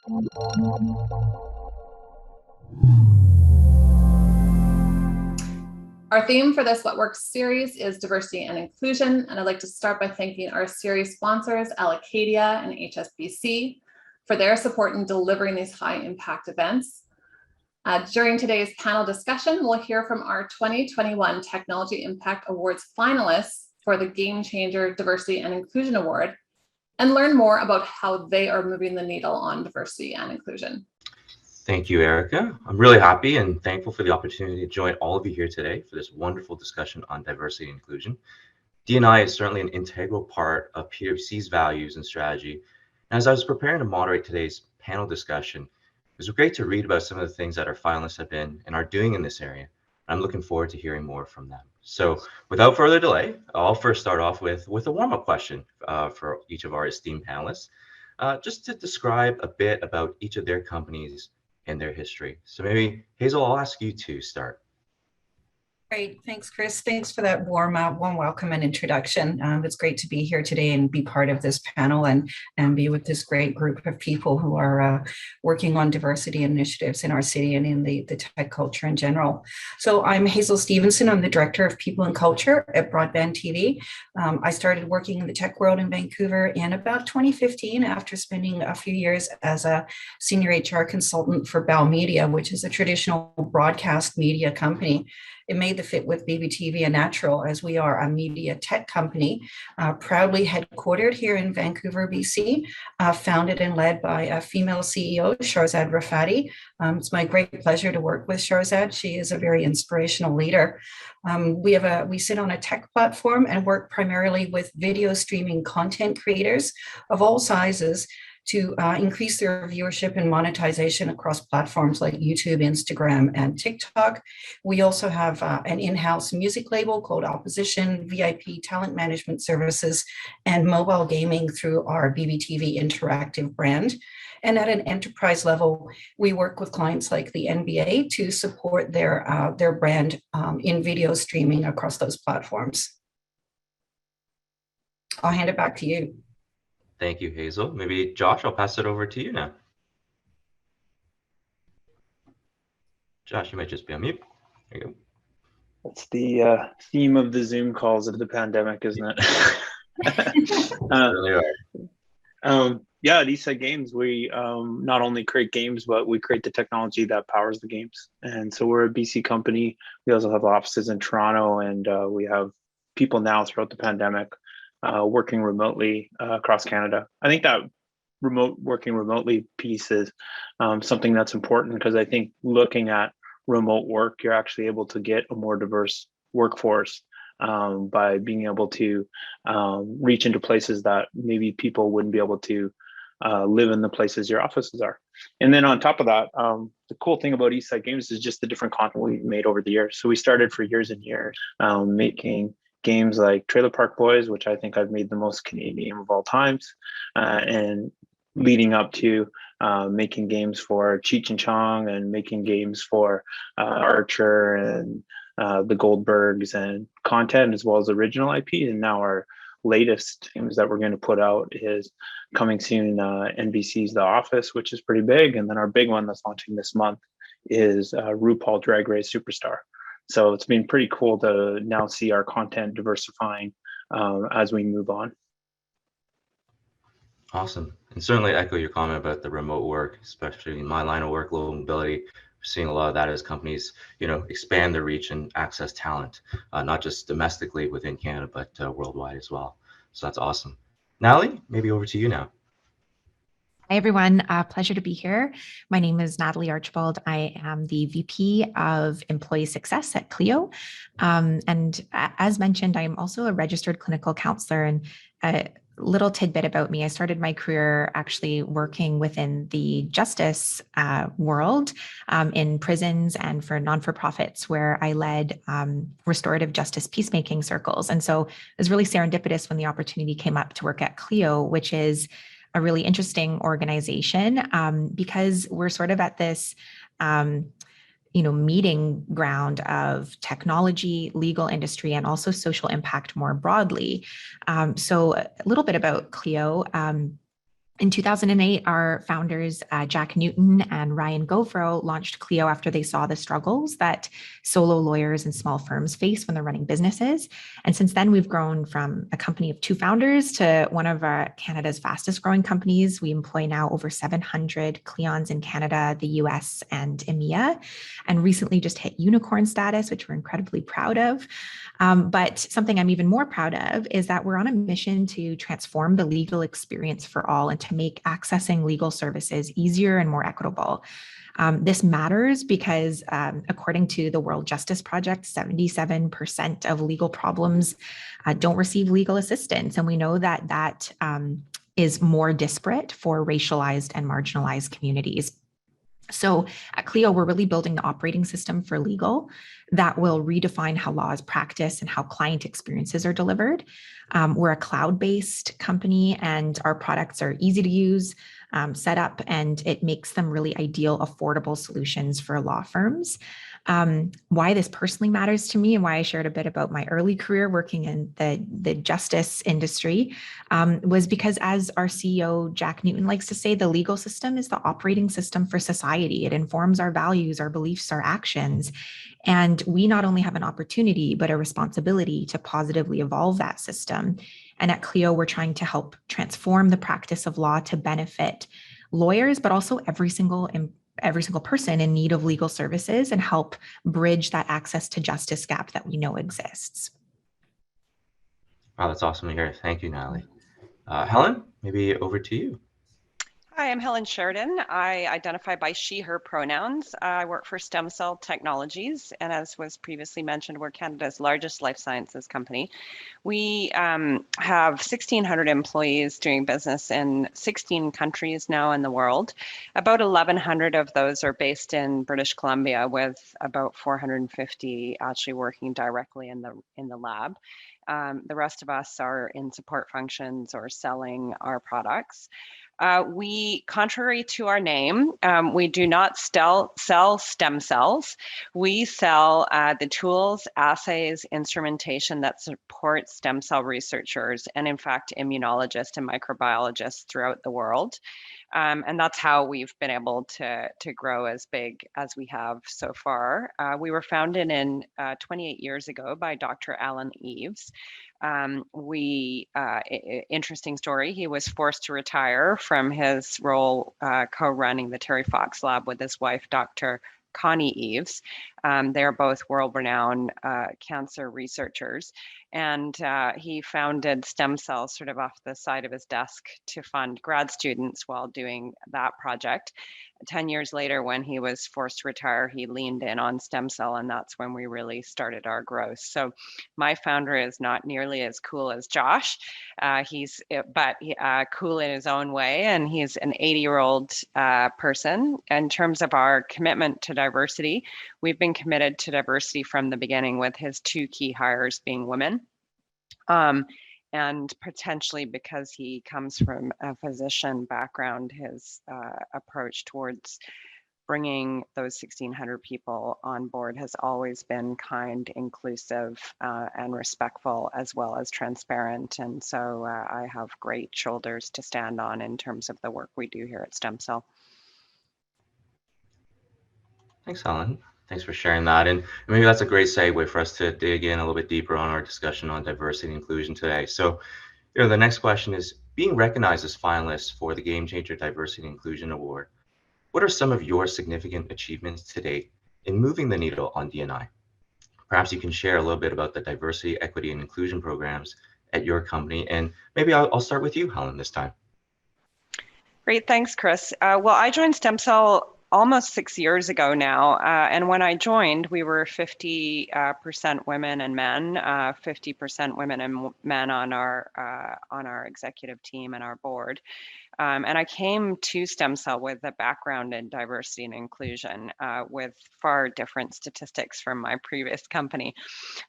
Our theme for this WhatWorks series is diversity and inclusion, and I'd like to start by thanking our series sponsors, Acadia and HSBC, for their support in delivering these high-impact events. During today's panel discussion, we'll hear from our 2021 Technology Impact Awards finalists for the GameChanger Diversity and Inclusion Award, and learn more about how they are moving the needle on diversity and inclusion. Thank you, Erica. I'm really happy and thankful for the opportunity to join all of you here today for this wonderful discussion on diversity and inclusion. D&I is certainly an integral part of PwC's values and strategy. And as I was preparing to moderate today's panel discussion, it was great to read about some of the things that our finalists have been and are doing in this area. I'm looking forward to hearing more from them. So without further delay, I'll first start off with a warm-up question for each of our esteemed panelists, just to describe a bit about each of their companies and their history. So maybe, Hazel, I'll ask you to start. Great. Thanks, Chris. Thanks for that warm welcome and introduction. It's great to be here today and be part of this panel and be with this great group of people who are working on diversity initiatives in our city and in the tech culture in general. So I'm Hazel Stevenson. I'm the Director of People and Culture at Broadband TV. I started working in the tech world in Vancouver in about 2015 after spending a few years as a senior HR consultant for Bell Media, which is a traditional broadcast media company. It made the fit with BBTV a natural, as we are a media tech company, proudly headquartered here in Vancouver, BC, founded and led by a female CEO, Shahrzad Rafati. It's my great pleasure to work with Shahrzad. She is a very inspirational leader. We sit on a tech platform and work primarily with video streaming content creators of all sizes to increase their viewership and monetization across platforms like YouTube, Instagram, and TikTok. We also have an in-house music label called Opposition, VIP talent management services, and mobile gaming through our BBTV Interactive brand. And at an enterprise level, we work with clients like the NBA to support their brand in video streaming across those platforms. I'll hand it back to you. Thank you, Hazel. Maybe Josh, I'll pass it over to you now. Josh, you might just be on mute. There you go. That's the theme of the Zoom calls of the pandemic, isn't it? Really are. Yeah, at Eastside Games, we not only create games, but we create the technology that powers the games. And so we're a BC company. We also have offices in Toronto, and we have people now throughout the pandemic working remotely across Canada. I think that working remotely piece is something that's important, because I think looking at remote work, you're actually able to get a more diverse workforce by being able to reach into places that maybe people wouldn't be able to live in the places your offices are. And then on top of that, the cool thing about Eastside Games is just the different content we've made over the years. So we started for years and years making games like Trailer Park Boys, which I think I've made the most Canadian of all times, and leading up to making games for Cheech and Chong, and making games for Archer and the Goldbergs, and content as well as original IP. And now our latest games that we're going to put out is coming soon, NBC's The Office, which is pretty big. And then our big one that's launching this month is RuPaul Drag Race Superstar. So it's been pretty cool to now see our content diversifying as we move on. Awesome. And certainly echo your comment about the remote work, especially in my line of work, global mobility. We're seeing a lot of that as companies, expand their reach and access talent, not just domestically within Canada, but worldwide as well. So that's awesome. NATALIE, maybe over to you now. Hi, everyone. Pleasure to be here. My name is NATALIE Archibald. I am the VP of Employee Success at Clio. And as mentioned, I am also a registered clinical counselor. And a little tidbit about me, I started my career actually working within the justice world in prisons and for non-for-profits, where I led restorative justice peacemaking circles. And so it was really serendipitous when the opportunity came up to work at Clio, which is a really interesting organization because we're sort of at this, meeting ground of technology, legal industry, and also social impact more broadly. So a little bit about Clio. In 2008, our founders, Jack Newton and Ryan Gofro, launched Clio after they saw the struggles that solo lawyers and small firms face when they're running businesses. And since then, we've grown from a company of 2 founders to one of Canada's fastest growing companies. We employ now over 700 Clions in Canada, the US, and EMEA, and recently just hit unicorn status, which we're incredibly proud of. But something I'm even more proud of is that we're on a mission to transform the legal experience for all and to make accessing legal services easier and more equitable. This matters because according to the World Justice Project, 77% of legal problems don't receive legal assistance. And we know that that is more disparate for racialized and marginalized communities. So at Clio, we're really building the operating system for legal that will redefine how law is practiced and how client experiences are delivered. We're a cloud-based company and our products are easy to use, set up, and it makes them really ideal, affordable solutions for law firms. Why this personally matters to me and why I shared a bit about my early career working in the justice industry was because, as our CEO, Jack Newton, likes to say, the legal system is the operating system for society. It informs our values, our beliefs, our actions. And we not only have an opportunity, but a responsibility to positively evolve that system. And at Clio, we're trying to help transform the practice of law to benefit lawyers, but also every single person in need of legal services and help bridge that access to justice gap that we know exists. Wow, that's awesome to hear. Thank you, Natalie. Helen, maybe over to you. Hi, I'm Helen Sheridan. I identify by she, her pronouns. I work for STEMCELL Technologies, and as was previously mentioned, we're Canada's largest life sciences company. We have 1,600 employees doing business in 16 countries now in the world. About 1,100 of those are based in British Columbia, with about 450 actually working directly in the lab. The rest of us are in support functions or selling our products. We, contrary to our name, we do not sell stem cells. We sell the tools, assays, instrumentation that supports stem cell researchers and, in fact, immunologists and microbiologists throughout the world. And that's how we've been able to grow as big as we have so far. We were founded in 28 years ago by Dr. Alan Eves. Interesting story, he was forced to retire from his role co-running the Terry Fox lab with his wife, Dr. Connie Eves. They're both world-renowned cancer researchers. And he founded STEMCELL sort of off the side of his desk to fund grad students while doing that project. 10 years later, when he was forced to retire, he leaned in on STEMCELL, and that's when we really started our growth. So my founder is not nearly as cool as Josh. He's cool in his own way, and he's an 80-year-old person. In terms of our commitment to diversity, we've been committed to diversity from the beginning, with his 2 key hires being women. And potentially because he comes from a physician background, his approach towards bringing those 1,600 people on board has always been kind, inclusive, and respectful, as well as transparent. And so I have great shoulders to stand on in terms of the work we do here at STEMCELL. Thanks, Helen. Thanks for sharing that. And maybe that's a great segue for us to dig in a little bit deeper on our discussion on diversity and inclusion today. So, the next question is, being recognized as finalists for the GameChanger Diversity and Inclusion Award, what are some of your significant achievements to date in moving the needle on D&I? Perhaps you can share a little bit about the diversity, equity, and inclusion programs at your company. And maybe I'll start with you, Helen, this time. Great, thanks, Chris. Well, I joined STEMCELL almost 6 years ago now. And when I joined, we were 50% women and men, 50% women and men on our executive team and our board. And I came to STEMCELL with a background in diversity and inclusion, with far different statistics from my previous company.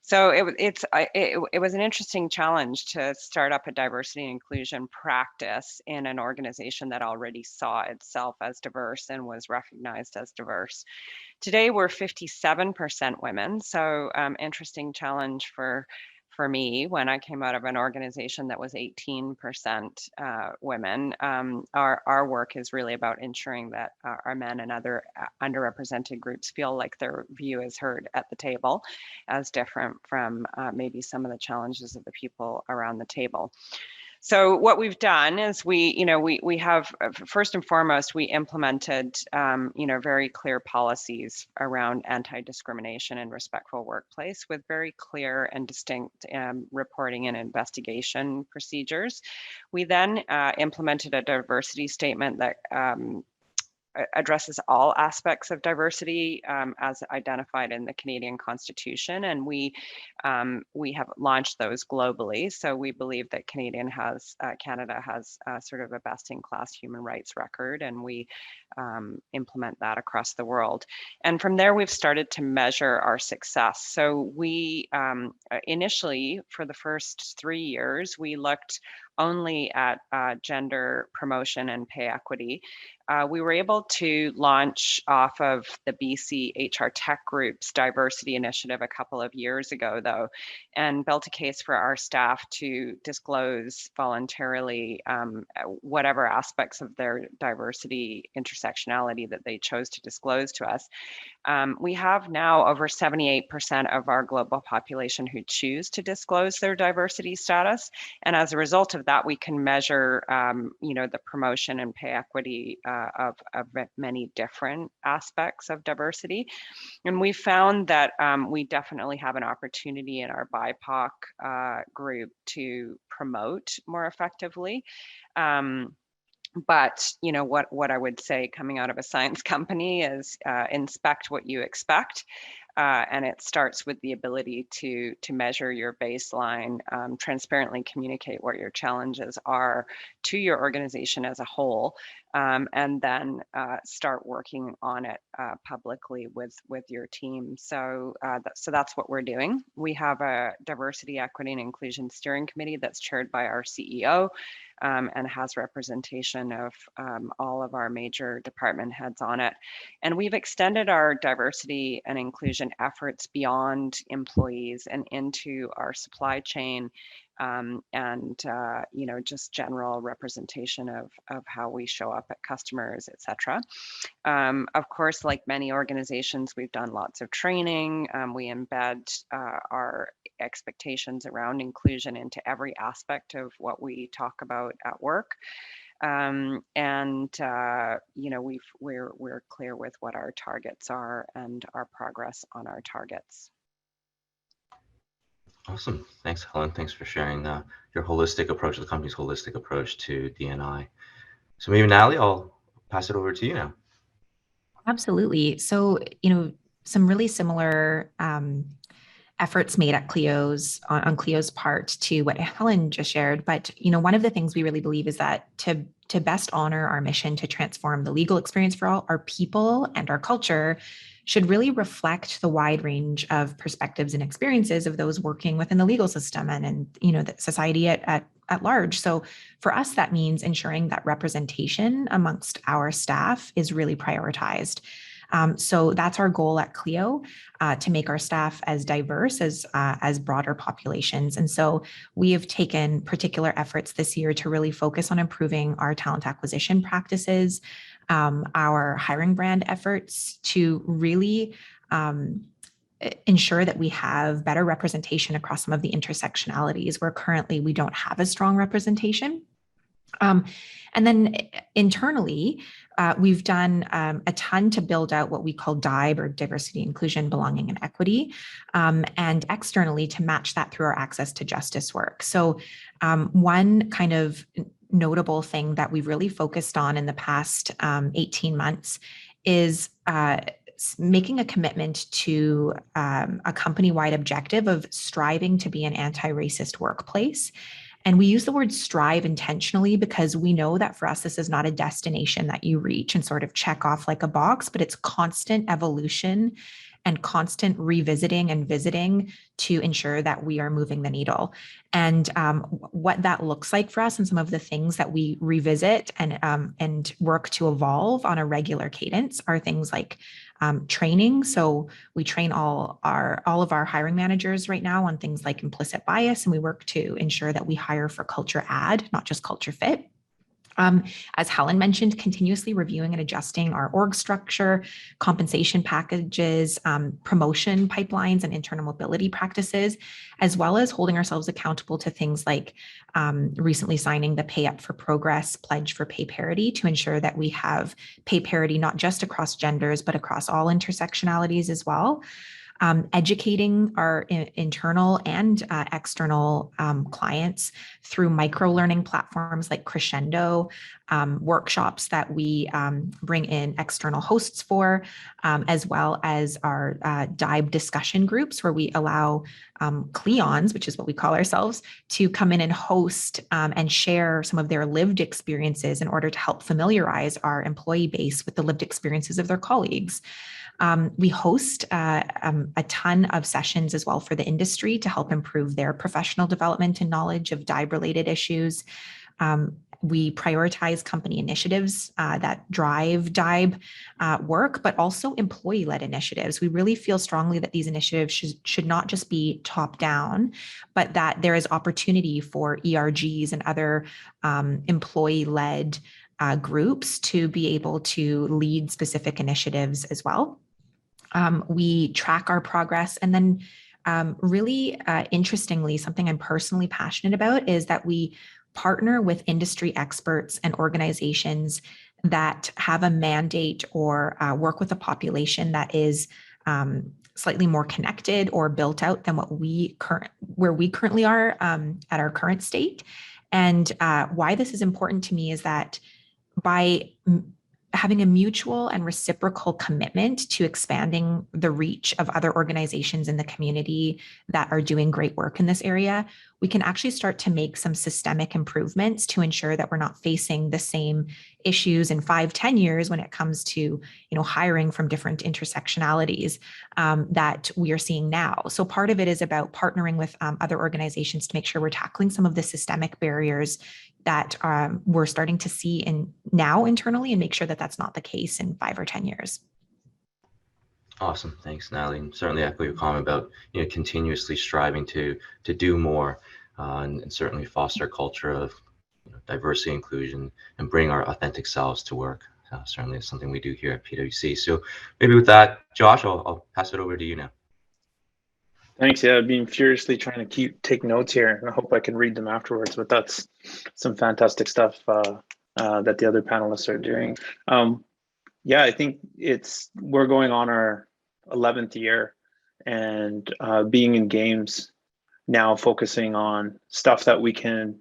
So it was an interesting challenge to start up a diversity and inclusion practice in an organization that already saw itself as diverse and was recognized as diverse. Today, we're 57% women, so interesting challenge for for me when I came out of an organization that was 18% women. Our work is really about ensuring that our men and other underrepresented groups feel like their view is heard at the table, as different from maybe some of the challenges of the people around the table. So what we've done is we have, first and foremost, we implemented, very clear policies around anti-discrimination and respectful workplace with very clear and distinct reporting and investigation procedures. We then implemented a diversity statement that addresses all aspects of diversity as identified in the Canadian Constitution, and we have launched those globally. So we believe that Canada has sort of a best-in-class human rights record, and we implement that across the world. And from there, we've started to measure our success. So we initially, for the first 3 years, we looked only at gender promotion and pay equity. We were able to launch off of the BC HR Tech Group's diversity initiative a couple of years ago, though, and built a case for our staff to disclose voluntarily whatever aspects of their diversity intersectionality that they chose to disclose to us. We have now over 78% of our global population who choose to disclose their diversity status. And as a result of that, we can measure, the promotion and pay equity of many different aspects of diversity. And we found that we definitely have an opportunity in our BIPOC group to promote more effectively. But what I would say coming out of a science company is inspect what you expect. And it starts with the ability to measure your baseline, transparently communicate what your challenges are to your organization as a whole, and then start working on it publicly with your team. So that's what we're doing. We have a diversity, equity, and inclusion steering committee that's chaired by our CEO. And has representation of all of our major department heads on it. And we've extended our diversity and inclusion efforts beyond employees and into our supply chain and just general representation of how we show up at customers, et cetera. Of course, like many organizations, we've done lots of training. We embed our expectations around inclusion into every aspect of what we talk about at work. We're clear with what our targets are and our progress on our targets. Awesome. Thanks, Helen. Thanks for sharing your holistic approach, the company's holistic approach to D&I. So maybe Natalie, I'll pass it over to you now. Absolutely. So, some really similar efforts made at on Clio's part to what Helen just shared. But, one of the things we really believe is that to best honor our mission to transform the legal experience for all, our people and our culture should really reflect the wide range of perspectives and experiences of those working within the legal system and the society at large. So for us, that means ensuring that representation amongst our staff is really prioritized. So that's our goal at Clio, to make our staff as diverse as broader populations. And so we have taken particular efforts this year to really focus on improving our talent acquisition practices, our hiring brand efforts to really ensure that we have better representation across some of the intersectionalities where currently we don't have a strong representation. And then internally, we've done a ton to build out what we call DIBE, or diversity, inclusion, belonging, and equity, and externally to match that through our access to justice work. So one kind of notable thing that we've really focused on in the past 18 months is making a commitment to a company-wide objective of striving to be an anti-racist workplace. And we use the word strive intentionally because we know that for us, this is not a destination that you reach and sort of check off like a box, but it's constant evolution and constant revisiting and visiting to ensure that we are moving the needle. And what that looks like for us and some of the things that we revisit and work to evolve on a regular cadence are things like training. So we train all of our hiring managers right now on things like implicit bias, and we work to ensure that we hire for culture add, not just culture fit. As Helen mentioned, continuously reviewing and adjusting our org structure, compensation packages, promotion pipelines, and internal mobility practices, as well as holding ourselves accountable to things like recently signing the Pay Up for Progress pledge for pay parity to ensure that we have pay parity not just across genders, but across all intersectionalities as well. Educating our internal and external clients through micro-learning platforms like Crescendo, workshops that we bring in external hosts for, as well as our DIBE discussion groups where we allow Clions, which is what we call ourselves, to come in and host and share some of their lived experiences in order to help familiarize our employee base with the lived experiences of their colleagues. We host a ton of sessions as well for the industry to help improve their professional development and knowledge of DIBE-related issues. We prioritize company initiatives that drive DIBE work, but also employee-led initiatives. We really feel strongly that these initiatives should not just be top-down, but that there is opportunity for ERGs and other employee-led groups to be able to lead specific initiatives as well. We track our progress, and then really interestingly, something I'm personally passionate about is that we partner with industry experts and organizations that have a mandate or work with a population that is slightly more connected or built out than where we currently are at our current state. And why this is important to me is that by having a mutual and reciprocal commitment to expanding the reach of other organizations in the community that are doing great work in this area, we can actually start to make some systemic improvements to ensure that we're not facing the same issues in 5-10 years when it comes to, hiring from different intersectionalities that we are seeing now. So part of it is about partnering with other organizations to make sure we're tackling some of the systemic barriers that we're starting to see now internally, and make sure that that's not the case in 5 or 10 years. Awesome, thanks, Natalie. And certainly echo your comment about continuously striving to do more and certainly foster a culture of diversity, inclusion, and bring our authentic selves to work. Certainly is something we do here at PwC. So maybe with that, Josh, I'll pass it over to you now. Thanks. Yeah, I've been furiously trying to take notes here, and I hope I can read them afterwards. But that's some fantastic stuff that the other panelists are doing. Yeah, I think we're going on our 11th year, and being in games now, focusing on stuff that we can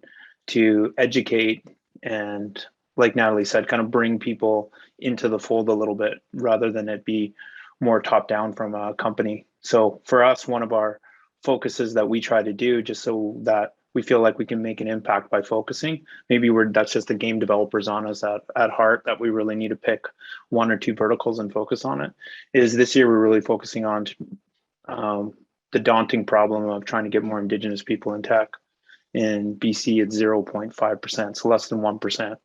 to educate and, like Natalie said, kind of bring people into the fold a little bit rather than it be more top down from a company. So for us, one of our focuses that we try to do, just so that we feel like we can make an impact by focusing, maybe that's just the game developers on us at heart, that we really need to pick 1 or 2 verticals and focus on it, is this year we're really focusing on the daunting problem of trying to get more Indigenous people in tech. In BC, it's 0.5%, so less than 1%.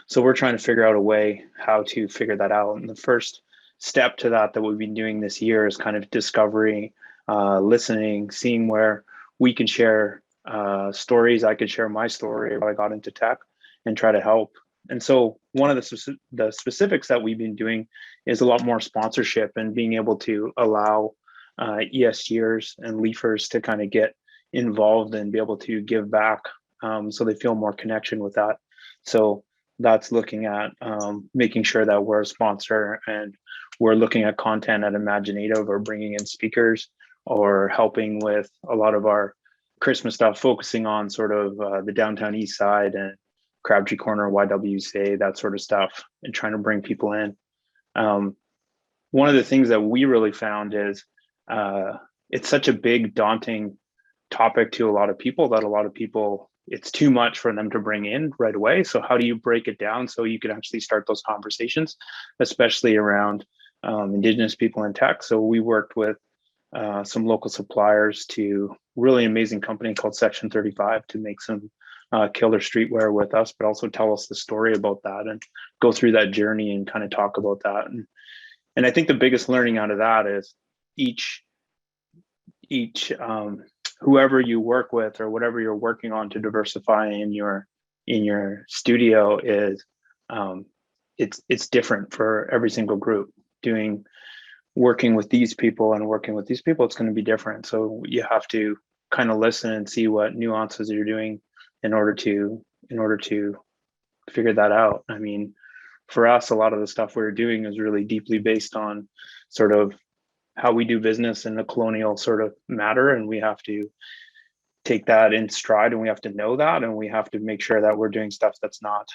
So we're trying to figure out a way how to figure that out. And the first step to that we've been doing this year is kind of discovery, listening, seeing where we can share stories. I could share my story how I got into tech and try to help. And so one of the specifics that we've been doing is a lot more sponsorship and being able to allow ESGers and leafers to kind of get involved and be able to give back, so they feel more connection with that. So that's looking at making sure that we're a sponsor, and we're looking at content at Imaginative, or bringing in speakers, or helping with a lot of our Christmas stuff, focusing on sort of the downtown east side and Crabtree Corner, YWCA, that sort of stuff, and trying to bring people in. One of the things that we really found is it's such a big, daunting topic to a lot of people that a lot of people, it's too much for them to bring in right away. So how do you break it down so you can actually start those conversations, especially around Indigenous people in tech. So we worked with some local suppliers to really amazing company called Section 35 to make some killer streetwear with us, but also tell us the story about that and go through that journey and kind of talk about that. And I think the biggest learning out of that is each whoever you work with or whatever you're working on to diversify in your studio is it's different for every single group. Working with these people and working with these people, it's going to be different. So you have to kind of listen and see what nuances you're doing in order to figure that out. I mean, for us, a lot of the stuff we're doing is really deeply based on sort of how we do business in a colonial sort of matter, and we have to take that in stride, and we have to know that, and we have to make sure that we're doing stuff that's not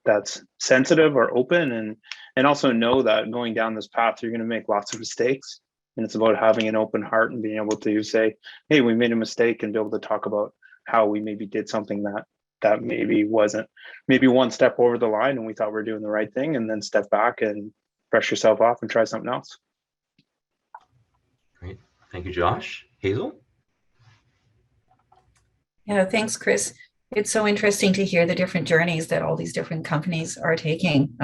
that's sensitive or open, and also know that going down this path, you're going to make lots of mistakes, and it's about having an open heart and being able to say, hey, we made a mistake, and be able to talk about how we maybe did something that maybe wasn't, maybe one step over the line and we thought we were doing the right thing, and then step back and brush yourself off and try something else. Great. Thank you, Josh. Hazel? Yeah, thanks, Chris. It's so interesting to hear the different journeys that all these different companies are taking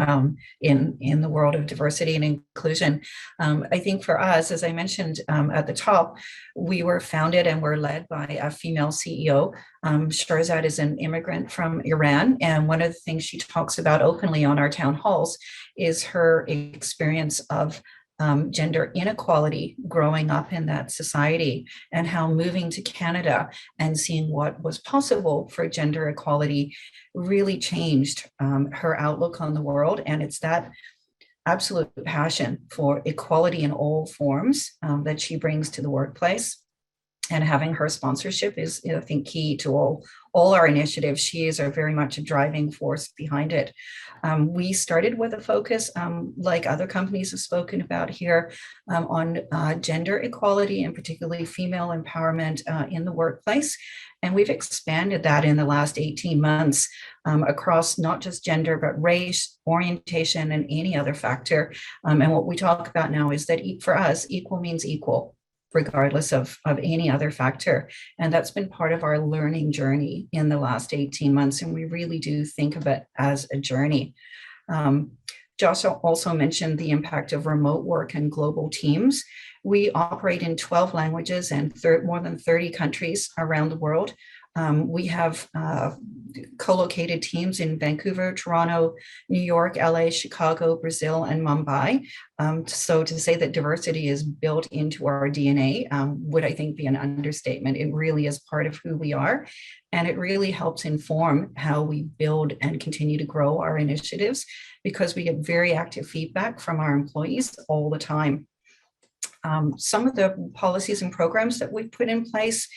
in the world of diversity and inclusion. I think for us, as I mentioned at the top, we were founded and were led by a female CEO. Sherizad is an immigrant from Iran, and one of the things she talks about openly on our town halls is her experience of gender inequality growing up in that society, and how moving to Canada and seeing what was possible for gender equality really changed her outlook on the world. And it's that absolute passion for equality in all forms that she brings to the workplace. And having her sponsorship is, I think, key to all our initiatives. She is very much a driving force behind it. We started with a focus, like other companies have spoken about here, on gender equality and particularly female empowerment in the workplace. And we've expanded that in the last 18 months across not just gender, but race, orientation, and any other factor. And what we talk about now is that for us, equal means equal, regardless of any other factor. And that's been part of our learning journey in the last 18 months. And we really do think of it as a journey. Josh also mentioned the impact of remote work and global teams. We operate in 12 languages and more than 30 countries around the world. We have co-located teams in Vancouver, Toronto, New York, LA, Chicago, Brazil, and Mumbai. So to say that diversity is built into our DNA would, I think, be an understatement. It really is part of who we are, and it really helps inform how we build and continue to grow our initiatives, because we get very active feedback from our employees all the time. Some of the policies and programs that we've put in place,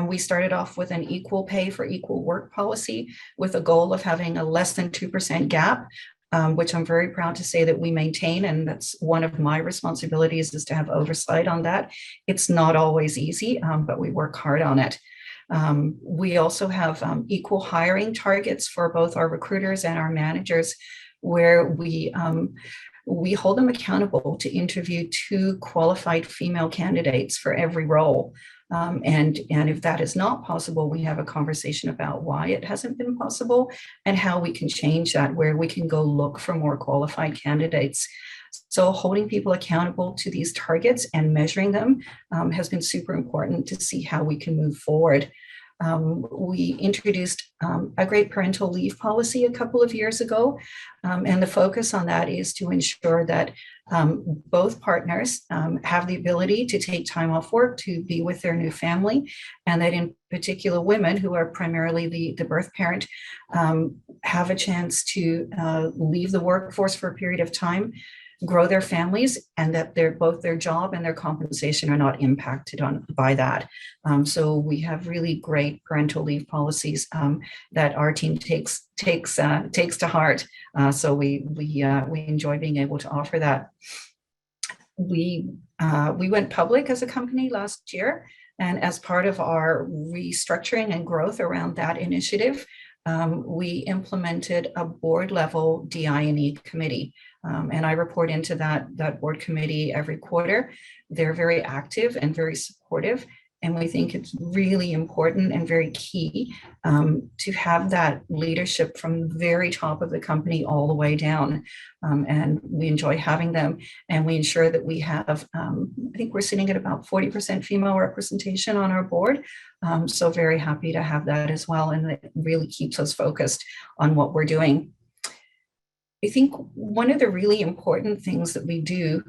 we started off with an equal pay for equal work policy with a goal of having a less than 2% gap, which I'm very proud to say that we maintain. And that's one of my responsibilities, is to have oversight on that. It's not always easy, but we work hard on it. We also have equal hiring targets for both our recruiters and our managers, where we hold them accountable to interview 2 qualified female candidates for every role. And if that is not possible, we have a conversation about why it hasn't been possible and how we can change that, where we can go look for more qualified candidates. So holding people accountable to these targets and measuring them has been super important to see how we can move forward. We introduced a great parental leave policy a couple of years ago, and the focus on that is to ensure that both partners have the ability to take time off work to be with their new family, and that in particular women who are primarily the birth parent have a chance to leave the workforce for a period of time, grow their families, and that both their job and their compensation are not impacted by that. So we have really great parental leave policies that our team takes to heart. So we enjoy being able to offer that. We went public as a company last year, and as part of our restructuring and growth around that initiative, we implemented a board level DI&E committee. And I report into that board committee every quarter. They're very active and very supportive. And we think it's really important and very key to have that leadership from the very top of the company all the way down. And we enjoy having them. And we ensure that we have, I think we're sitting at about 40% female representation on our board. So very happy to have that as well. And it really keeps us focused on what we're doing. I think one of the really important things that we do,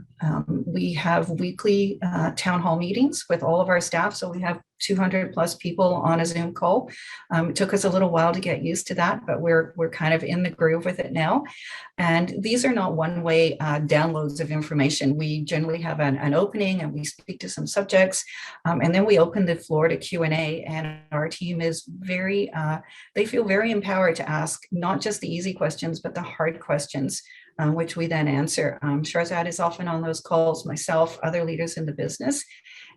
we have weekly town hall meetings with all of our staff. So we have 200 plus people on a Zoom call. It took us a little while to get used to that, but we're kind of in the groove with it now. And these are not one-way downloads of information. We generally have an opening and we speak to some subjects, and then we open the floor to Q&A. And our team is they feel very empowered to ask not just the easy questions, but the hard questions, which we then answer. Shahrzad is often on those calls, myself, other leaders in the business.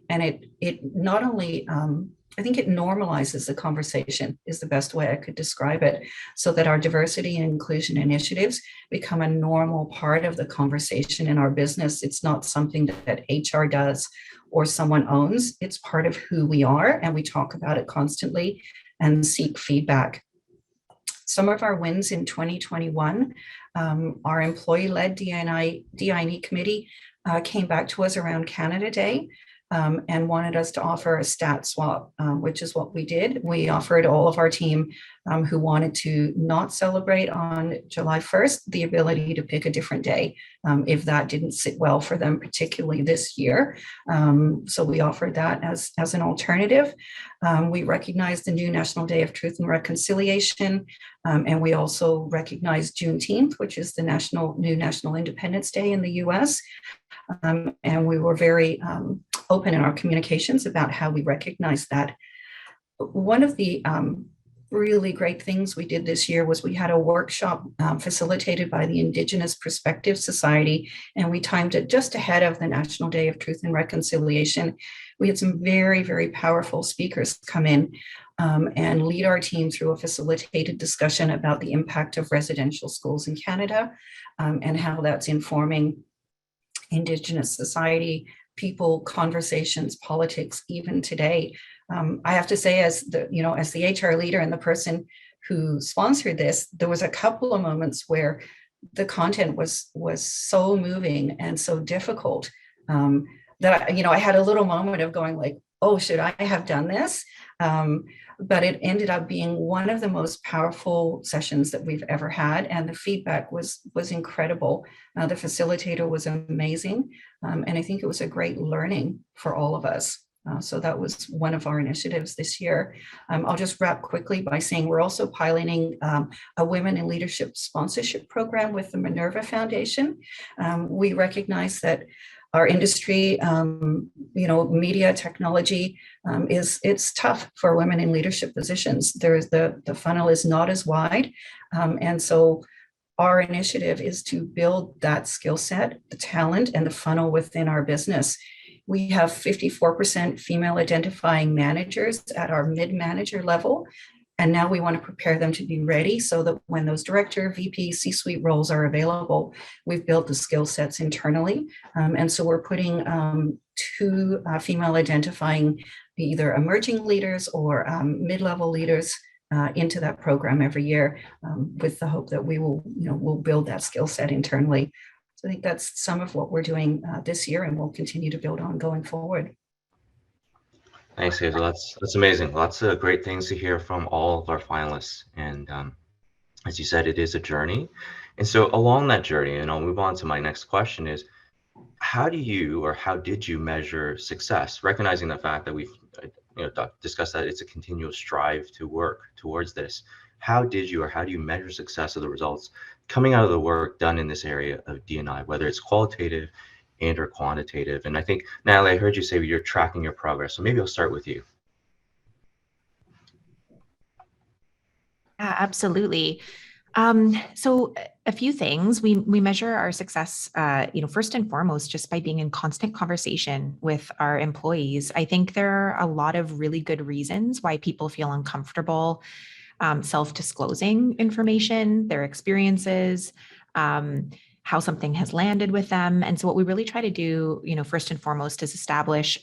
And it not only, I think it normalizes the conversation is the best way I could describe it, so that our diversity and inclusion initiatives become a normal part of the conversation in our business. It's not something that HR does or someone owns. It's part of who we are, and we talk about it constantly and seek feedback. Some of our wins in 2021, our employee-led DI&E committee came back to us around Canada Day and wanted us to offer a stat swap, which is what we did. We offered all of our team who wanted to not celebrate on July 1st the ability to pick a different day if that didn't sit well for them, particularly this year. So we offered that as an alternative. We recognized the new National Day of Truth and Reconciliation, and we also recognized Juneteenth, which is the new National Independence Day in the US. And we were very open in our communications about how we recognize that. One of the really great things we did this year was we had a workshop facilitated by the Indigenous Perspective Society, and we timed it just ahead of the National Day of Truth and Reconciliation. We had some very, very powerful speakers come in and lead our team through a facilitated discussion about the impact of residential schools in Canada and how that's informing Indigenous society, people, conversations, politics, even today. I have to say, as the HR leader and the person who sponsored this, there was a couple of moments where the content was so moving and so difficult that I had a little moment of going like, oh, should I have done this? But it ended up being one of the most powerful sessions that we've ever had, and the feedback was incredible. The facilitator was amazing, and I think it was a great learning for all of us. So that was one of our initiatives this year. I'll just wrap quickly by saying we're also piloting a Women in Leadership sponsorship program with the Minerva Foundation. We recognize that our industry, media, technology, it's tough for women in leadership positions. The funnel is not as wide. And so our initiative is to build that skill set, the talent, and the funnel within our business. We have 54% female identifying managers at our mid-manager level. And now we want to prepare them to be ready so that when those director, VP, C-suite roles are available, we've built the skill sets internally. And so we're putting 2 female identifying either emerging leaders or mid-level leaders into that program every year with the hope that we will, we'll build that skill set internally. So I think that's some of what we're doing this year, and we'll continue to build on going forward. Thanks, Hazel. That's amazing. Lots of great things to hear from all of our finalists. And as you said, it is a journey. And so along that journey, and I'll move on to my next question, is how did you measure success, recognizing the fact that we've discussed that it's a continual strive to work towards this? How do you measure success of the results coming out of the work done in this area of D&I, whether it's qualitative and or quantitative? And I think, Natalie, I heard you say you're tracking your progress. So maybe I'll start with you. Yeah, absolutely. So a few things. We measure our success, first and foremost, just by being in constant conversation with our employees. I think there are a lot of really good reasons why people feel uncomfortable self-disclosing information, their experiences. how something has landed with them. And so what we really try to do, first and foremost, is establish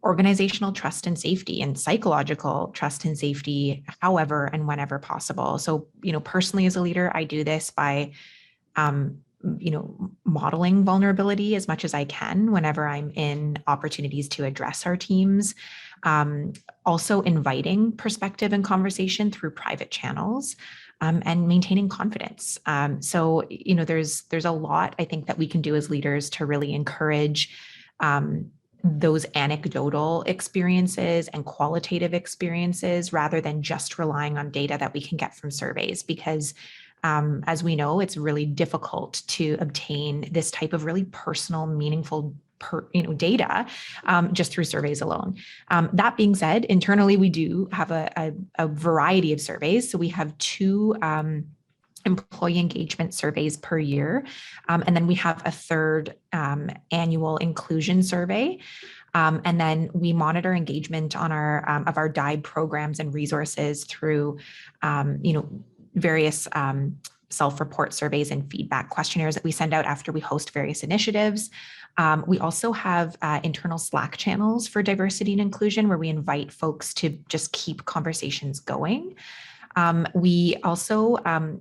organizational trust and safety and psychological trust and safety, however and whenever possible. So, personally as a leader, I do this by, modeling vulnerability as much as I can whenever I'm in opportunities to address our teams. Also inviting perspective and conversation through private channels. And maintaining confidence. So, there's a lot I think that we can do as leaders to really encourage those anecdotal experiences and qualitative experiences rather than just relying on data that we can get from surveys, because as we know, it's really difficult to obtain this type of really personal, meaningful data just through surveys alone. That being said, internally, we do have a variety of surveys. So we have 2 employee engagement surveys per year. And then we have a 3rd annual inclusion survey. And then we monitor engagement on our DIBE programs and resources through, various self-report surveys and feedback questionnaires that we send out after we host various initiatives. We also have internal Slack channels for diversity and inclusion where we invite folks to just keep conversations going. We also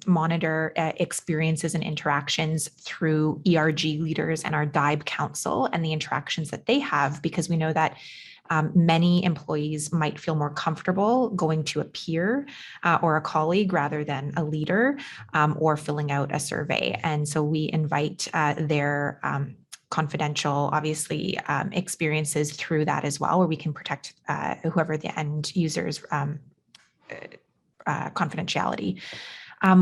monitor experiences and interactions through ERG leaders and our DIBE council and the interactions that they have, because we know that many employees might feel more comfortable going to a peer or a colleague rather than a leader or filling out a survey. And so we invite their confidential, obviously, experiences through that as well, where we can protect whoever the end user's confidentiality.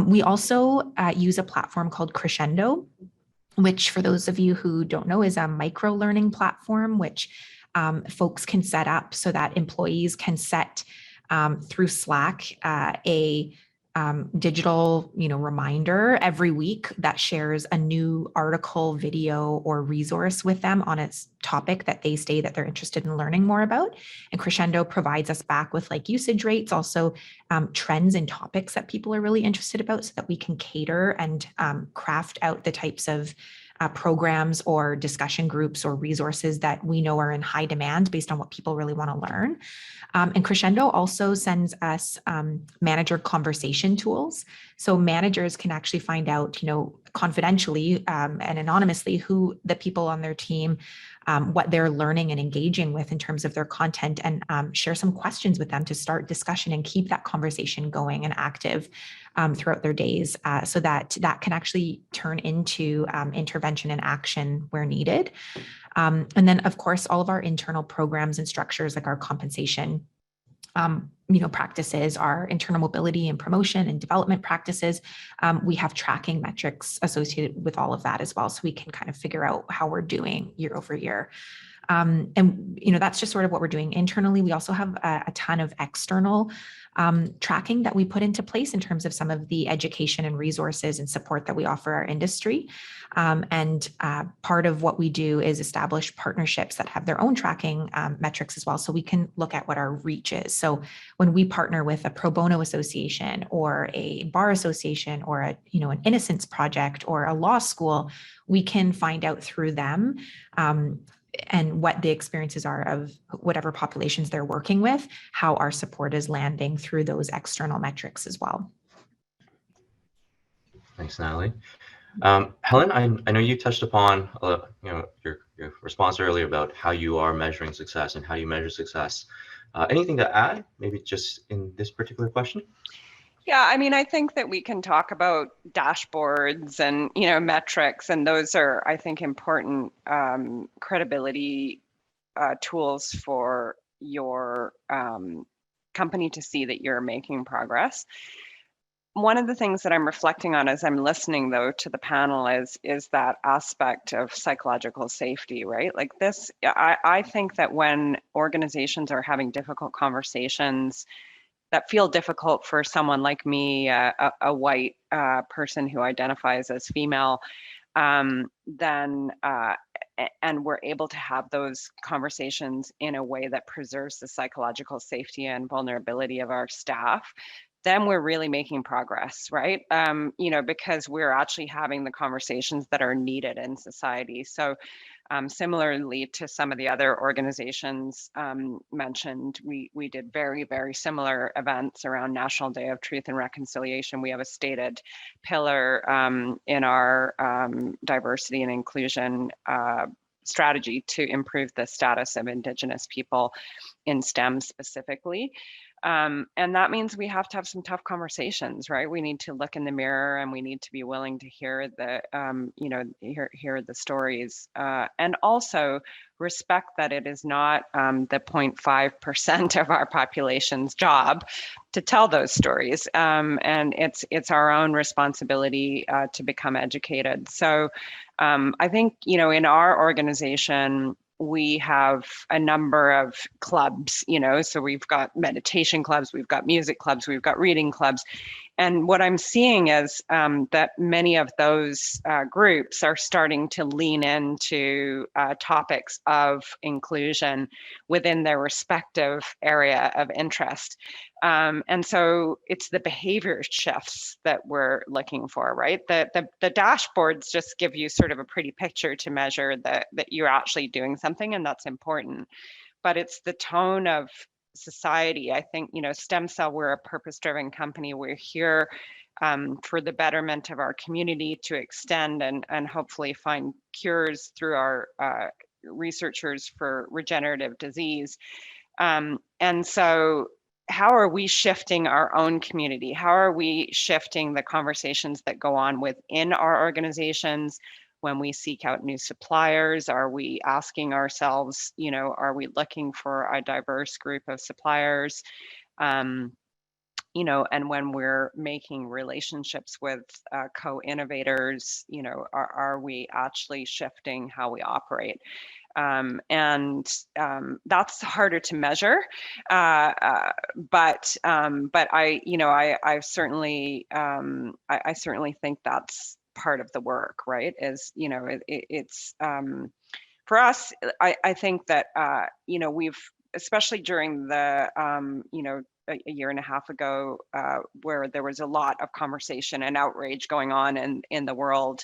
We also use a platform called Crescendo, which for those of you who don't know is a micro-learning platform, which folks can set up so that employees can set through Slack a digital, reminder every week that shares a new article, video, or resource with them on its topic that they say that they're interested in learning more about. And Crescendo provides us back with usage rates, also trends and topics that people are really interested about, so that we can cater and craft out the types of programs or discussion groups or resources that we know are in high demand based on what people really want to learn. And Crescendo also sends us manager conversation tools. So managers can actually find out, confidentially and anonymously who the people on their team, what they're learning and engaging with in terms of their content, and share some questions with them to start discussion and keep that conversation going and active throughout their days, so that can actually turn into intervention and action where needed. And then, of course, all of our internal programs and structures, like our compensation practices, our internal mobility and promotion and development practices, we have tracking metrics associated with all of that as well, so we can kind of figure out how we're doing year over year. And that's just sort of what we're doing internally. We also have a ton of external tracking that we put into place in terms of some of the education and resources and support that we offer our industry. And part of what we do is establish partnerships that have their own tracking metrics as well, so we can look at what our reach is. So when we partner with a pro bono association or a bar association or an innocence project or a law school, we can find out through them and what the experiences are of whatever populations they're working with, how our support is landing through those external metrics as well. Thanks, Natalie. Helen, I know you touched upon your response earlier about how you are measuring success and how you measure success. Anything to add, maybe just in this particular question? Yeah, I think that we can talk about dashboards and metrics, and those are, I think, important credibility tools for your company to see that you're making progress. One of the things that I'm reflecting on as I'm listening, though, to the panel is that aspect of psychological safety, right? Like this, I think that when organizations are having difficult conversations that feel difficult for someone like me, a white person who identifies as female, then and we're able to have those conversations in a way that preserves the psychological safety and vulnerability of our staff, then we're really making progress, right? Because we're actually having the conversations that are needed in society. So similarly to some of the other organizations mentioned, we did very, very similar events around National Day of Truth and Reconciliation. We have a stated pillar in our diversity and inclusion strategy to improve the status of Indigenous people in STEM specifically. And that means we have to have some tough conversations, right? We need to look in the mirror and we need to be willing to hear the, hear the stories, and also respect that it is not the 0.5% of our population's job to tell those stories, and it's our own responsibility to become educated. So I think in our organization, we have a number of clubs, so we've got meditation clubs, we've got music clubs, we've got reading clubs. And what I'm seeing is that many of those groups are starting to lean into topics of inclusion within their respective area of interest. And so it's the behavior shifts that we're looking for, right? The dashboards just give you sort of a pretty picture to measure that you're actually doing something, and that's important. But it's the tone of society. I think, STEMCELL, we're a purpose-driven company. We're here for the betterment of our community, to extend and hopefully find cures through our researchers for regenerative disease. And so how are we shifting our own community? How are we shifting the conversations that go on within our organizations? When we seek out new suppliers, are we asking ourselves, are we looking for a diverse group of suppliers? And when we're making relationships with co-innovators, are we actually shifting how we operate? And that's harder to measure, but I certainly think that's part of the work, right? Is it's for us. I think that we've, especially during the a year and a half ago, where there was a lot of conversation and outrage going on in the world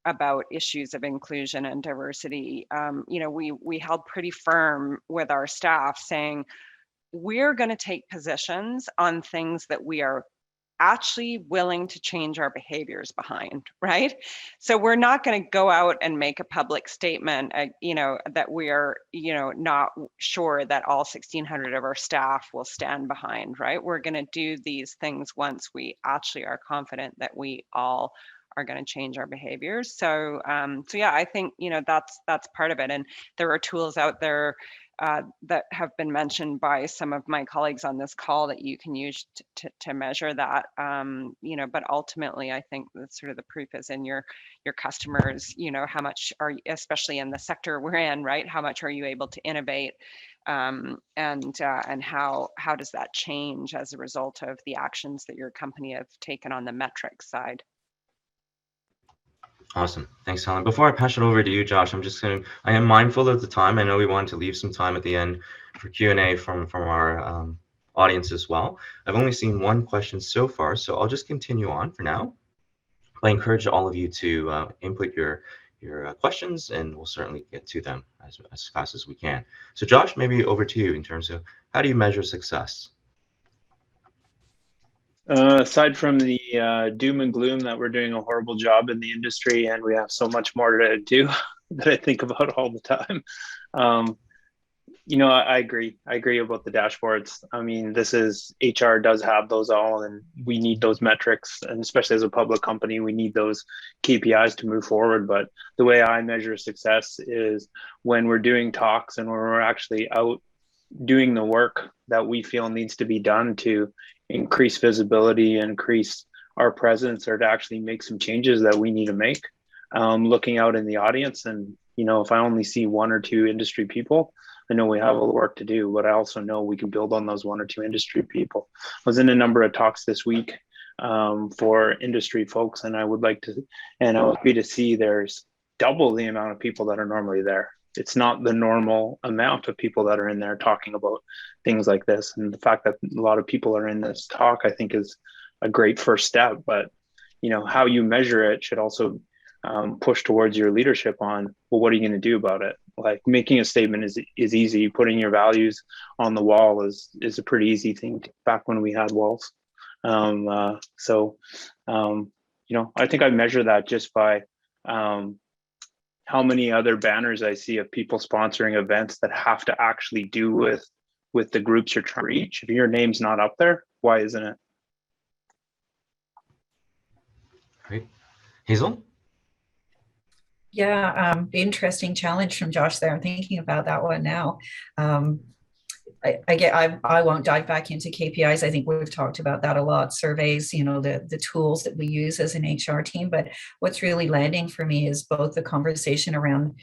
about issues of inclusion and diversity. We held pretty firm with our staff, saying we're going to take positions on things that we are actually willing to change our behaviors behind, right? So we're not going to go out and make a public statement, that we are, not sure that all 1,600 of our staff will stand behind, right? We're going to do these things once we actually are confident that we all are going to change our behaviors. So, yeah, I think, that's part of it. And there are tools out there that have been mentioned by some of my colleagues on this call that you can use to measure that, but ultimately I think that sort of the proof is in your customers. How much are you, especially in the sector we're in, right? How much are you able to innovate, and how does that change as a result of the actions that your company have taken on the metrics side? Awesome. Thanks, Helen. Before I pass it over to you, Josh, I am mindful of the time. I know we wanted to leave some time at the end for Q&A from our audience as well. I've only seen one question so far, so I'll just continue on for now. I encourage all of you to input your questions, and we'll certainly get to them as fast as we can. So Josh, maybe over to you in terms of how do you measure success? Aside from the doom and gloom that we're doing a horrible job in the industry and we have so much more to do that I think about all the time, I agree. I agree about the dashboards. I mean, HR does have those all, and we need those metrics, and especially as a public company, we need those KPIs to move forward. But the way I measure success is when we're doing talks and when we're actually out doing the work that we feel needs to be done to increase visibility, increase our presence, or to actually make some changes that we need to make. Looking out in the audience, and if I only see one or two industry people, I know we have a lot of work to do, but I also know we can build on those one or two industry people. I was in a number of talks this week for industry folks, and I was happy to see there's double the amount of people that are normally there. it's not the normal amount of people that are in there talking about things like this. And the fact that a lot of people are in this talk, I think, is a great first step. But how you measure it should also push towards your leadership on, well, what are you going to do about it? Like, making a statement is easy. Putting your values on the wall is a pretty easy thing back when we had walls. I think I measure that just by how many other banners I see of people sponsoring events that have to actually do with the groups you're trying to reach. If your name's not up there, why isn't it? Great. Hazel? Yeah, interesting challenge from Josh there. I'm thinking about that one now. I won't dive back into KPIs. I think we've talked about that a lot. Surveys, the tools that we use as an HR team. But what's really landing for me is both the conversation around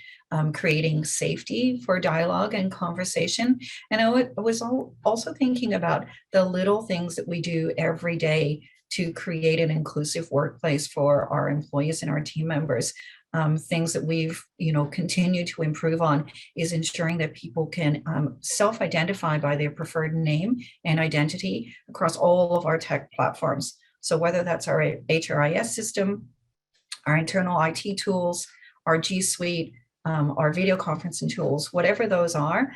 creating safety for dialogue and conversation. And I was also thinking about the little things that we do every day to create an inclusive workplace for our employees and our team members. Things that we've continued to improve on is ensuring that people can self-identify by their preferred name and identity across all of our tech platforms. So whether that's our HRIS system, our internal IT tools, our G Suite, our video conferencing tools, whatever those are,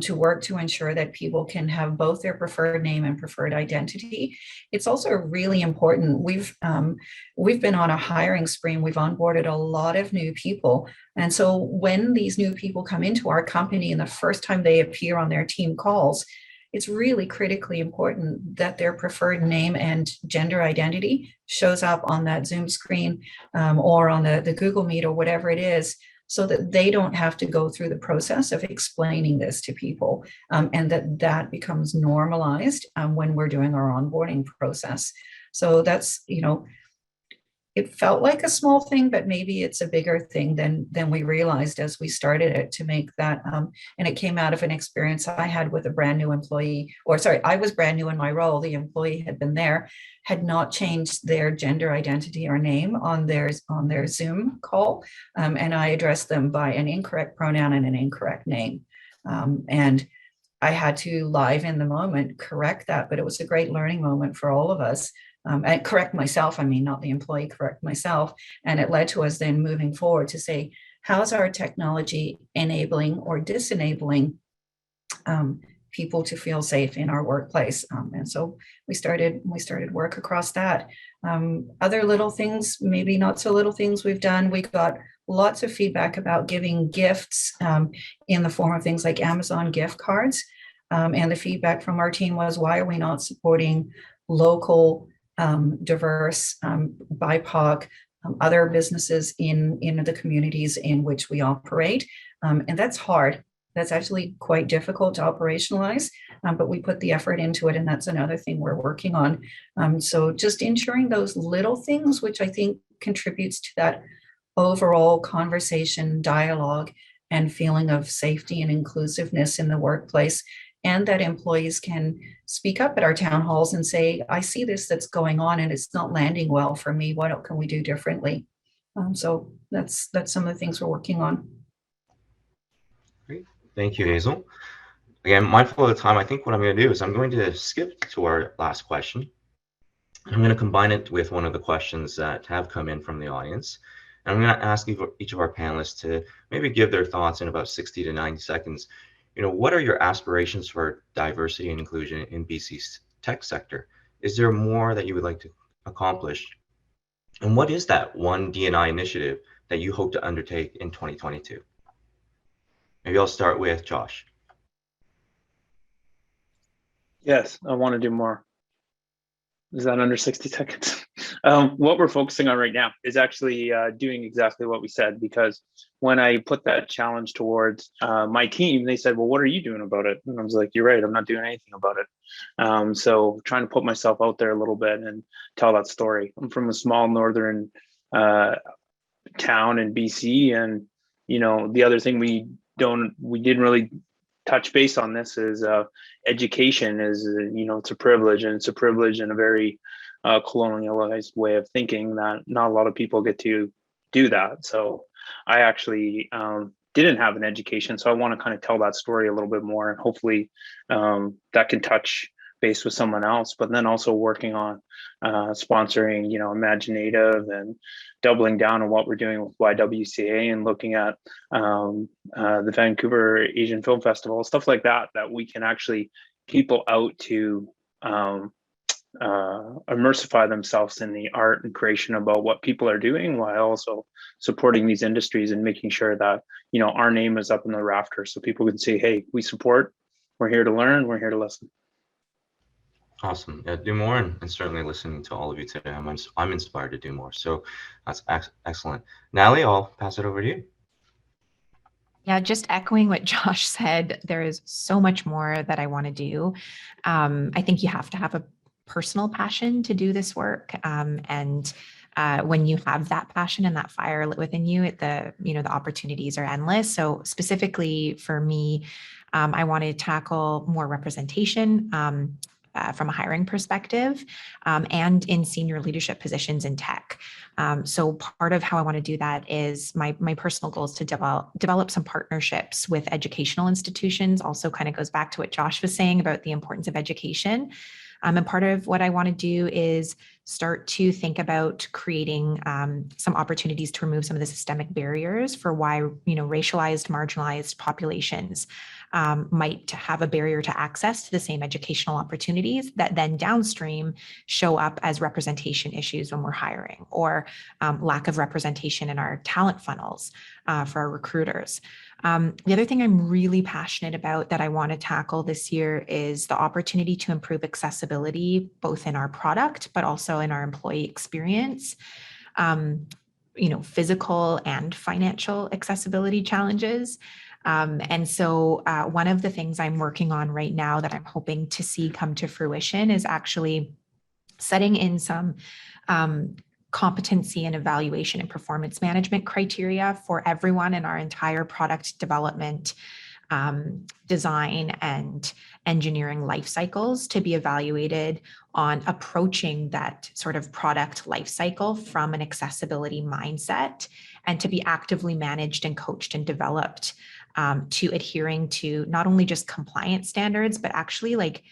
to work to ensure that people can have both their preferred name and preferred identity. It's also really important. We've been on a hiring spree. We've onboarded a lot of new people. And so when these new people come into our company and the first time they appear on their team calls, it's really critically important that their preferred name and gender identity shows up on that Zoom screen or on the Google Meet or whatever it is, so that they don't have to go through the process of explaining this to people, and that becomes normalized when we're doing our onboarding process. So that's, it felt like a small thing, but maybe it's a bigger thing than we realized as we started it, to make that, and it came out of an experience I had with a brand new employee, I was brand new in my role. The employee had been there, had not changed their gender identity or name on their Zoom call. And I addressed them by an incorrect pronoun and an incorrect name. And I had to live in the moment correct that, but it was a great learning moment for all of us. And correct myself, not the employee, correct myself. And it led to us then moving forward to say, how's our technology enabling or disenabling people to feel safe in our workplace? And so we started work across that. Other little things, maybe not so little things we've done. We got lots of feedback about giving gifts in the form of things like Amazon gift cards. And the feedback from our team was, why are we not supporting local, diverse, BIPOC, other businesses in the communities in which we operate? And that's hard. That's actually quite difficult to operationalize, but we put the effort into it, and that's another thing we're working on. So just ensuring those little things, which I think contributes to that overall conversation, dialogue, and feeling of safety and inclusiveness in the workplace, and that employees can speak up at our town halls and say, I see this that's going on and it's not landing well for me. What can we do differently? So that's some of the things we're working on. Great. Thank you, Hazel. Again, mindful of the time, I think what I'm going to do is I'm going to skip to our last question. I'm going to combine it with one of the questions that have come in from the audience. And I'm going to ask each of our panelists to maybe give their thoughts in about 60 to 90 seconds. What are your aspirations for diversity and inclusion in BC's tech sector? Is there more that you would like to accomplish? And what is that one D&I initiative that you hope to undertake in 2022? Maybe I'll start with Josh. Yes, I want to do more. Is that under 60 seconds? What we're focusing on right now is actually doing exactly what we said, because when I put that challenge towards my team, they said, well, what are you doing about it? And I was like, you're right, I'm not doing anything about it. So trying to put myself out there a little bit and tell that story. I'm from a small northern town in BC, and the other thing we didn't really touch base on this is education is, it's a privilege, and it's a privilege in a very colonialized way of thinking that not a lot of people get to do that. So I actually didn't have an education. So I want to kind of tell that story a little bit more, and hopefully that can touch base with someone else. But then also working on sponsoring, Imaginative, and doubling down on what we're doing with YWCA, and looking at the Vancouver Asian Film Festival, stuff like that, that we can actually people out to immersify themselves in the art and creation about what people are doing, while also supporting these industries and making sure that our name is up in the rafters, so people can say, hey, we support, we're here to learn, we're here to listen. Awesome. Yeah, do more, and certainly listening to all of you today, I'm inspired to do more. So that's excellent. Natalie, I'll pass it over to you. Yeah, just echoing what Josh said, there is so much more that I want to do. I think you have to have a personal passion to do this work. And when you have that passion and that fire lit within you, the opportunities are endless. So specifically for me, I want to tackle more representation from a hiring perspective, and in senior leadership positions in tech. So part of how I want to do that is my personal goal is to develop some partnerships with educational institutions. Also kind of goes back to what Josh was saying about the importance of education. And part of what I want to do is start to think about creating some opportunities to remove some of the systemic barriers for why, racialized, marginalized populations might have a barrier to access to the same educational opportunities that then downstream show up as representation issues when we're hiring, or lack of representation in our talent funnels for our recruiters. The other thing I'm really passionate about that I want to tackle this year is the opportunity to improve accessibility, both in our product, but also in our employee experience. Physical and financial accessibility challenges. And so one of the things I'm working on right now that I'm hoping to see come to fruition is actually setting in some competency and evaluation and performance management criteria for everyone in our entire product development, design, and engineering life cycles to be evaluated on approaching that sort of product life cycle from an accessibility mindset, and to be actively managed and coached and developed to adhering to not only just compliance standards, but actually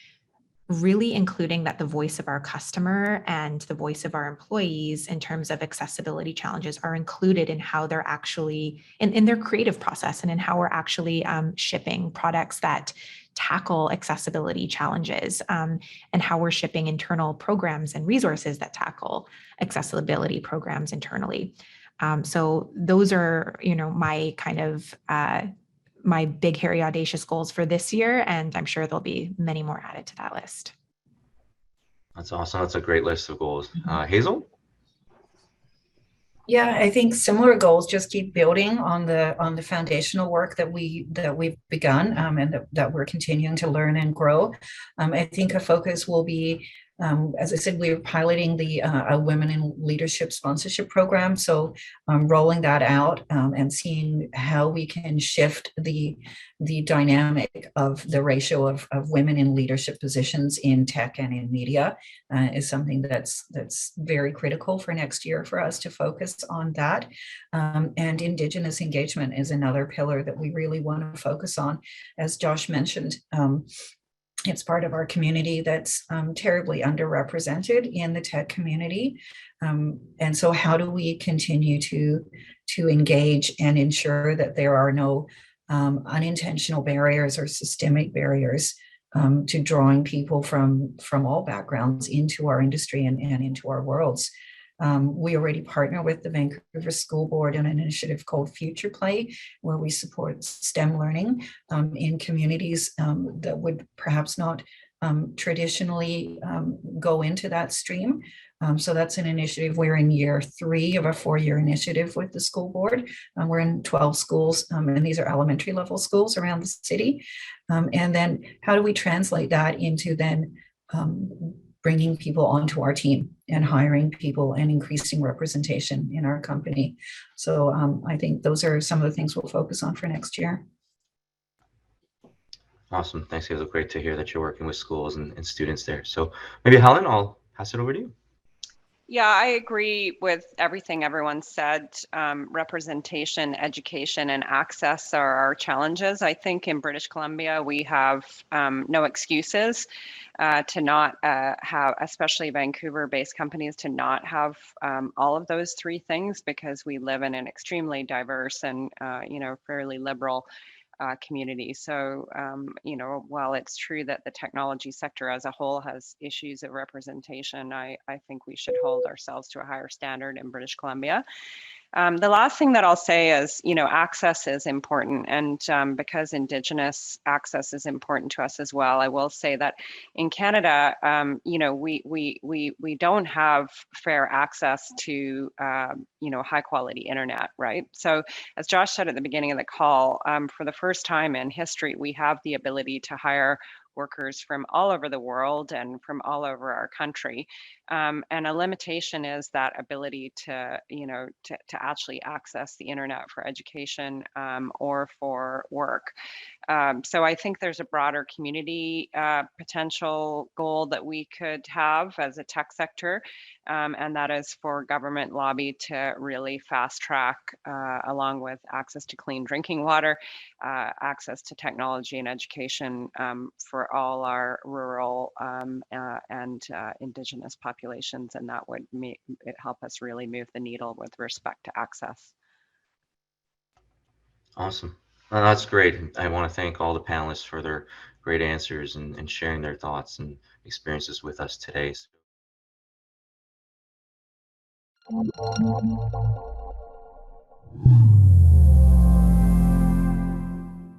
really including that the voice of our customer and the voice of our employees in terms of accessibility challenges are included in how they're actually in their creative process, and in how we're actually shipping products that tackle accessibility challenges, and how we're shipping internal programs and resources that tackle accessibility programs internally. So those are, my kind of my big, hairy, audacious goals for this year. And I'm sure there'll be many more added to that list. That's awesome. That's a great list of goals. Hazel? Yeah, I think similar goals, just keep building on the foundational work that we've begun, and that we're continuing to learn and grow. I think a focus will be, as I said, we're piloting the Women in Leadership Sponsorship Program. So rolling that out and seeing how we can shift the dynamic of the ratio of women in leadership positions in tech and in media is something that's very critical for next year for us to focus on that. And Indigenous engagement is another pillar that we really want to focus on. As Josh mentioned, it's part of our community that's terribly underrepresented in the tech community. And so how do we continue to engage and ensure that there are no unintentional barriers or systemic barriers to drawing people from all backgrounds into our industry and into our worlds? We already partner with the Vancouver School Board on an initiative called Future Play, where we support STEM learning in communities that would perhaps not traditionally go into that stream. So that's an initiative. We're in year 3 of a 4-year initiative with the school board. We're in 12 schools, and these are elementary level schools around the city. And then how do we translate that into then bringing people onto our team and hiring people and increasing representation in our company? So I think those are some of the things we'll focus on for next year. Awesome. Thanks, Hazel. Great to hear that you're working with schools and students there. So maybe Helen, I'll pass it over to you. Yeah, I agree with everything everyone said. Representation, education, and access are our challenges. I think in British Columbia, we have no excuses to not have, especially Vancouver-based companies, to not have all of those three things, because we live in an extremely diverse and, fairly liberal community. So, while it's true that the technology sector as a whole has issues of representation, I think we should hold ourselves to a higher standard in British Columbia. The last thing that I'll say is, access is important, and because Indigenous access is important to us as well, I will say that in Canada, we don't have fair access to, high quality internet, right? So as Josh said at the beginning of the call, for the first time in history, we have the ability to hire workers from all over the world and from all over our country. And a limitation is that ability to actually access the internet for education or for work. So I think there's a broader community potential goal that we could have as a tech sector, and that is for government lobby to really fast track, along with access to clean drinking water, access to technology and education for all our rural and Indigenous populations, and that would help us really move the needle with respect to access. Awesome. Well, that's great. I want to thank all the panelists for their great answers and sharing their thoughts and experiences with us today.